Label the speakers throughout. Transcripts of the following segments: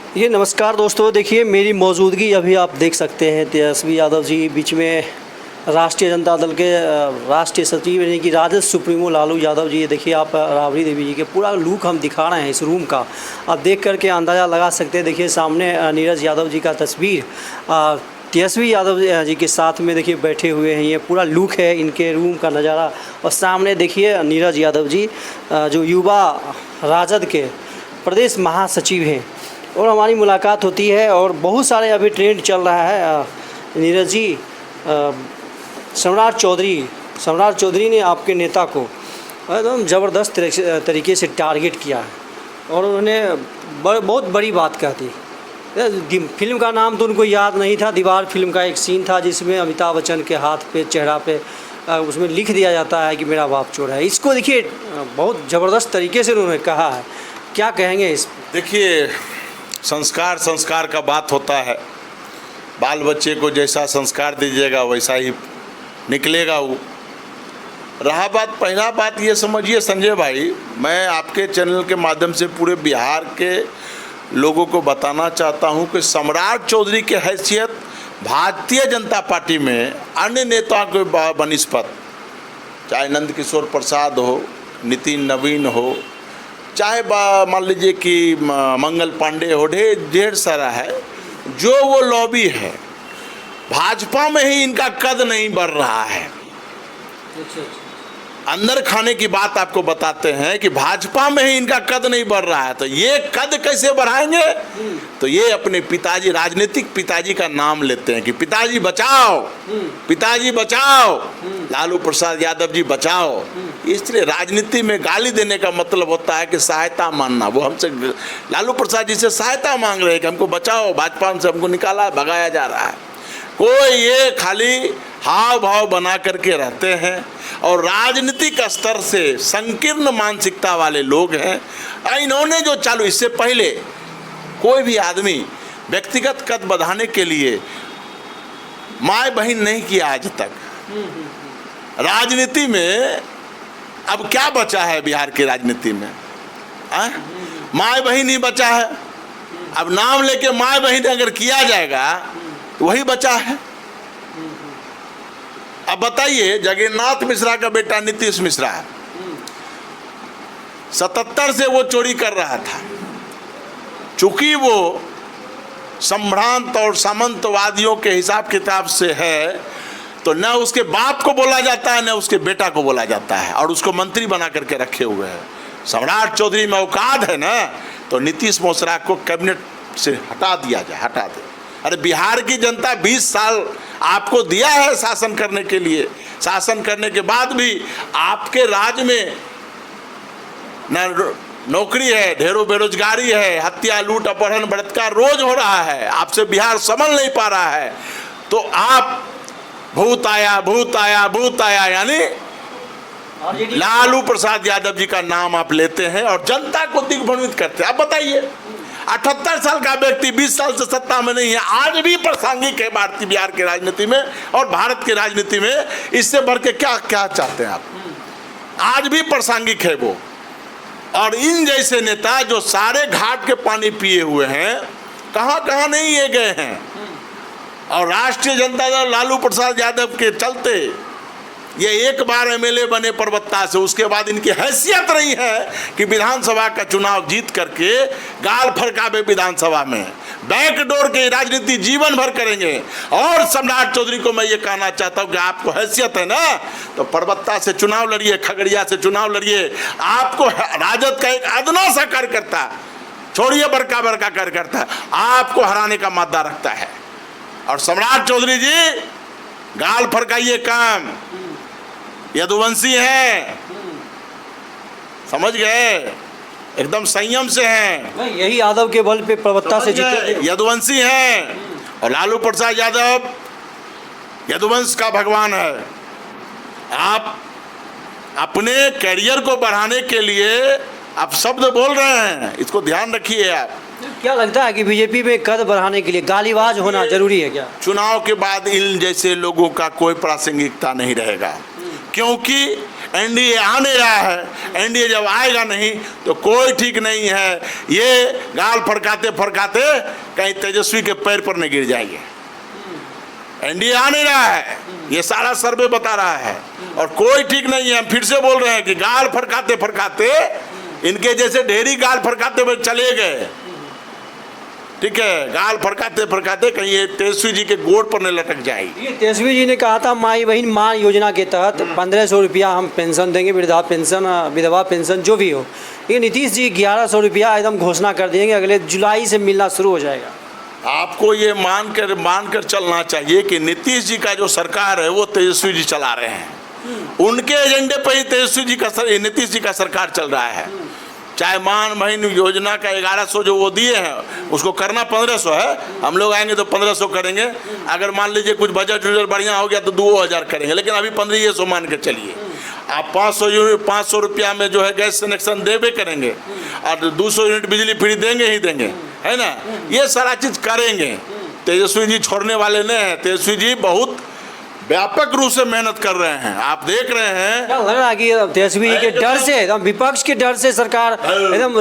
Speaker 1: ये नमस्कार दोस्तों, देखिए मेरी मौजूदगी अभी आप देख सकते हैं तेजस्वी यादव जी बीच में राष्ट्रीय जनता दल के राष्ट्रीय सचिव यानी कि राजद सुप्रीमो लालू यादव जी। देखिए आप राबड़ी देवी जी के पूरा लुक हम दिखा रहे हैं इस रूम का, आप देख करके अंदाज़ा लगा सकते हैं। देखिए सामने नीरज यादव जी का तस्वीर तेजस्वी यादव जी के साथ में देखिए बैठे हुए हैं। ये पूरा लुक है इनके रूम का नज़ारा। और सामने देखिए नीरज यादव जी जो युवा राजद के प्रदेश महासचिव हैं, और हमारी मुलाकात होती है। और बहुत सारे अभी ट्रेंड चल रहा है। नीरज जी, सम्राट चौधरी ने आपके नेता को एकदम ज़बरदस्त तरीके से टारगेट किया है, और उन्होंने बहुत बड़ी बात कह दी। फिल्म का नाम तो उनको याद नहीं था। दीवार फिल्म का एक सीन था जिसमें अमिताभ बच्चन के हाथ पे, चेहरा पे उसमें लिख दिया जाता है कि मेरा बाप चोर है। इसको देखिए बहुत ज़बरदस्त तरीके से उन्होंने कहा है, क्या कहेंगे इस?
Speaker 2: देखिए, संस्कार का बात होता है। बाल बच्चे को जैसा संस्कार दीजिएगा वैसा ही निकलेगा वो। रहा बात, पहला बात ये समझिए संजय भाई, मैं आपके चैनल के माध्यम से पूरे बिहार के लोगों को बताना चाहता हूं कि सम्राट चौधरी की हैसियत भारतीय जनता पार्टी में अन्य नेताओं के बनिस्पत, चाहे नंद किशोर प्रसाद हो, नितिन नवीन हो, चाहे मान लीजिए कि मंगल पांडे हो, ढेर सारा है। जो वो लॉबी है, भाजपा में ही इनका कद नहीं बढ़ रहा है। अंदर खाने की बात आपको बताते हैं कि भाजपा में ही इनका कद नहीं बढ़ रहा है। तो ये कद कैसे बढ़ाएंगे? तो ये अपने पिताजी, राजनीतिक पिताजी का नाम लेते हैं कि पिताजी बचाओ, पिताजी बचाओ, लालू प्रसाद यादव जी बचाओ। इसलिए राजनीति में गाली देने का मतलब होता है कि सहायता मांगना। वो हमसे, लालू प्रसाद जी से सहायता मांग रहे हैं कि हमको बचाओ, भाजपा से हमको निकाला, भगाया जा रहा है। कोई ये खाली हाव भाव बना करके रहते हैं, और राजनीतिक स्तर से संकीर्ण मानसिकता वाले लोग हैं। इन्होंने जो चालू, इससे पहले कोई भी आदमी व्यक्तिगत कद बढ़ाने के लिए माय बहन नहीं किया आज तक। राजनीति में अब क्या बचा है बिहार की राजनीति में? माय बहन ही बचा है। अब नाम लेके माय बहन अगर किया जाएगा तो वही बचा है। अब बताइए, जगन्नाथ मिश्रा का बेटा नीतीश मिश्रा 77 से वो चोरी कर रहा था। चूंकि वो संभ्रांत और सामंतवादियों के हिसाब किताब से है, तो न उसके बाप को बोला जाता है न उसके बेटा को बोला जाता है, और उसको मंत्री बना करके रखे हुए हैं। सम्राट चौधरी में औकात है ना, तो नीतीश मिश्रा को कैबिनेट से हटा दिया जाए, हटा दे। अरे बिहार की जनता 20 साल आपको दिया है शासन करने के लिए। शासन करने के बाद भी आपके राज्य में न नौकरी है, ढेरों बेरोजगारी है, हत्या, लूट, अपहरण, बलात्कार रोज हो रहा है। आपसे बिहार संभल नहीं पा रहा है। तो आप भूत आया यानी लालू प्रसाद यादव जी का नाम आप लेते हैं और जनता को दिग्भ्रमित करते हैं। अब बताइए, 78 साल का व्यक्ति 20 साल से सत्ता में नहीं है, आज भी प्रासंगिक है भारतीय बिहार की राजनीति में और भारत की राजनीति में। इससे बढ़ के क्या क्या चाहते हैं आप? आज भी प्रासंगिक है वो। और इन जैसे नेता जो सारे घाट के पानी पिए हुए हैं, कहां कहां नहीं ये गए हैं। और राष्ट्रीय जनता दल लालू प्रसाद यादव के चलते ये एक बार एमएलए बने परबत्ता से, उसके बाद इनकी हैसियत रही है कि विधानसभा का चुनाव जीत करके गाल फरकावे विधानसभा में, बैकडोर की राजनीति जीवन भर करेंगे। और सम्राट चौधरी को मैं ये कहना चाहता हूँ कि आपको हैसियत है ना, तो परबत्ता से चुनाव लड़िए, खगड़िया से चुनाव लड़िए। आपको राजद का एक अदना सा कार्यकर्ता, छोड़िए बड़का कार्यकर्ता, आपको हराने का मादा रखता है। और सम्राट चौधरी जी, गाल फरकाइए काम, यदुवंशी हैं, समझ गए, एकदम संयम से हैं।
Speaker 1: यही यादव के बल पे प्रवक्ता से जीते,
Speaker 2: यदुवंशी हैं। और लालू प्रसाद यादव यदुवंश का भगवान है। आप अपने करियर को बढ़ाने के लिए आप शब्द बोल रहे हैं, इसको ध्यान रखिए। आप
Speaker 1: क्या लगता है कि बीजेपी में कद बढ़ाने के लिए गालीबाज होना जरूरी है क्या?
Speaker 2: चुनाव के बाद इन जैसे लोगों का कोई प्रासंगिकता नहीं रहेगा, क्योंकि एनडीए आ नहीं रहा है। एनडीए जब आएगा नहीं तो कोई ठीक नहीं है, ये गाल फड़काते फड़काते कहीं तेजस्वी के पैर पर नहीं गिर जाएंगे। एनडीए आ नहीं रहा है, ये सारा सर्वे बता रहा है, और कोई ठीक नहीं है। हम फिर से बोल रहे हैं कि गाल फड़काते फड़काते इनके जैसे ढेरी गाल फड़काते हुए चले गए, ठीक है, गाल फड़काते फड़काते कहीं ये तेजस्वी जी के गोड़ पर नहीं लटक जाएगी।
Speaker 1: ये तेजस्वी जी ने कहा था माई बहन मां योजना के तहत 1500 रुपया हम पेंशन देंगे, वृद्धा पेंशन, विधवा पेंशन जो भी हो। ये नीतीश जी 1100 रुपया एकदम घोषणा कर देंगे, अगले जुलाई से मिलना शुरू हो जाएगा।
Speaker 2: आपको ये मानकर चलना चाहिए कि नीतीश जी का जो सरकार है वो तेजस्वी जी चला रहे हैं। उनके एजेंडे पर ही नीतीश जी का सरकार चल रहा है। चाहे मान बहन योजना का 1100 जो वो दिए हैं उसको करना 1500 है, हम लोग आएंगे तो 1500 करेंगे। अगर मान लीजिए कुछ बजट बढ़िया हो गया तो 2000 करेंगे, लेकिन अभी 1500 मान के चलिए। आप 500 रुपया में जो है गैस कनेक्शन देवे करेंगे और 200 यूनिट बिजली फ्री देंगे ही देंगे, है ना। ये सारा चीज़ करेंगे। तेजस्वी जी छोड़ने वाले नहीं हैं। तेजस्वी जी बहुत व्यापक रूप से मेहनत कर रहे हैं। आप देख रहे हैं,
Speaker 1: क्या लग रहा है कि तेजस्वी के डर से, एकदम विपक्ष के डर से सरकार एकदम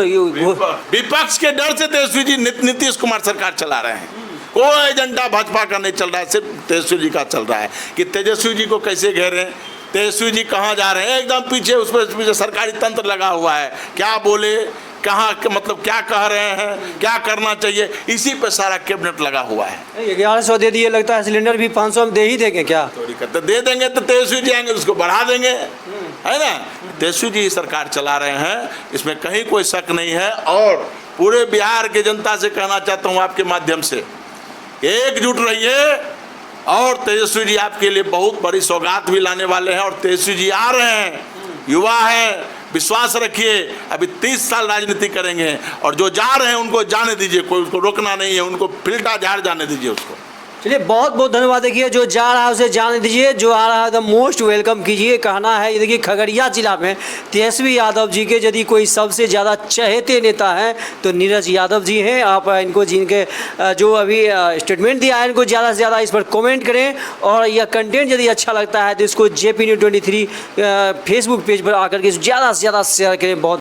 Speaker 2: विपक्ष के डर से तेजस्वी जी नीतीश कुमार सरकार चला रहे हैं। कोई एजेंडा भाजपा का नहीं चल रहा है, सिर्फ तेजस्वी जी का चल रहा है कि तेजस्वी जी को कैसे घेरें, तेजस्वी जी कहाँ जा रहे हैं। एकदम पीछे उस पर पीछे सरकारी तंत्र लगा हुआ है, क्या बोले, कहाँ मतलब क्या कह रहे हैं, क्या करना चाहिए, इसी पे सारा कैबिनेट लगा हुआ है।
Speaker 1: 1100 दे दिए, लगता है सिलेंडर भी 500 में दे ही देंगे क्या?
Speaker 2: चोरी करते दे देंगे तो तेजस्वी जी आएंगे उसको बढ़ा देंगे, है ना। तेजस्वी जी सरकार चला रहे हैं, इसमें कहीं कोई शक नहीं है। और पूरे बिहार के जनता से कहना चाहता हूँ आपके माध्यम से, एकजुट रहिए। और तेजस्वी जी आपके लिए बहुत बड़ी सौगात भी लाने वाले हैं। और तेजस्वी जी आ रहे हैं, युवा हैं, विश्वास रखिए, अभी 30 साल राजनीति करेंगे। और जो जा रहे हैं उनको जाने दीजिए, कोई उसको रोकना नहीं है, उनको फिल्टा झाड़ जाने दीजिए उसको।
Speaker 1: चलिए, बहुत बहुत धन्यवाद। देखिए, जो जा रहा है उसे जाने दीजिए, जो आ रहा है द मोस्ट वेलकम कीजिए, कहना है। ये देखिए, खगड़िया जिला में तेजस्वी यादव जी के यदि कोई सबसे ज़्यादा चहेते नेता हैं तो नीरज यादव जी हैं। आप इनको, जिनके जो अभी स्टेटमेंट दिया है, इनको ज़्यादा से ज़्यादा इस पर कमेंट करें। और यह कंटेंट यदि अच्छा लगता है तो इसको JP News 23 फेसबुक पेज पर आकर के ज़्यादा से ज़्यादा शेयर करें। बहुत